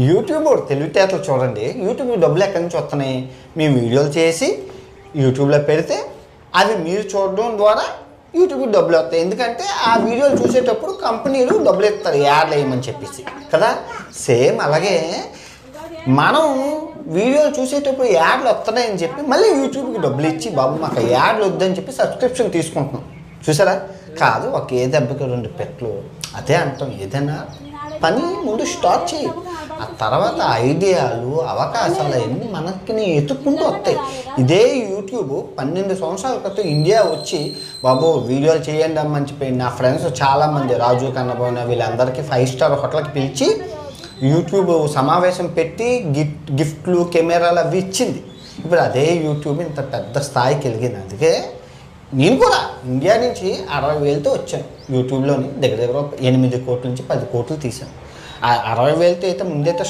YouTube తెలివితేటలు చూడండి. YouTube డబ్బులు ఎక్కడి నుంచి వస్తున్నాయి? మేము వీడియోలు చేసి యూట్యూబ్లో పెడితే అవి మీరు చూడడం ద్వారా యూట్యూబ్ డబ్బులు వస్తాయి. ఎందుకంటే ఆ వీడియోలు చూసేటప్పుడు కంపెనీలు డబ్బులు ఇస్తారు యాడ్లు వేయమని చెప్పేసి కదా. సేమ్ అలాగే మనం వీడియోలు చూసేటప్పుడు యాడ్లు వస్తున్నాయని చెప్పి మళ్ళీ యూట్యూబ్కి డబ్బులు ఇచ్చి బాబు మాకు యాడ్లు వద్దని చెప్పి సబ్స్క్రిప్షన్ తీసుకుంటున్నాం. చూసారా? కాదు, ఒక ఏ దెబ్బకి 2 పెట్లు. అదే అంటాం, ఏదైనా పని ముందు స్టార్ట్ చేయి, ఆ తర్వాత ఐడియాలు అవకాశాలు అవన్నీ మనకి ఎత్తుక్కుంటూ వస్తాయి. ఇదే యూట్యూబ్ 12 సంవత్సరాల క్రితం ఇండియా వచ్చి బాబు వీడియోలు చేయండి అమ్మని చెప్పి నా ఫ్రెండ్స్ చాలామంది రాజు కన్నబోయిన వీళ్ళందరికీ 5 స్టార్ హోటల్కి పిలిచి యూట్యూబ్ సమావేశం పెట్టి గిఫ్ట్లు కెమెరాలు అవి ఇచ్చింది. ఇప్పుడు అదే యూట్యూబ్ ఇంత పెద్ద స్థాయికి వెలిగింది. అందుకే నేను కూడా ఇండియా నుంచి 60,000తో వచ్చాను. యూట్యూబ్లోని దగ్గర 8 కోట్ల నుంచి 10 కోట్లు తీశాను. ఆ 60,000తో అయితే ముందైతే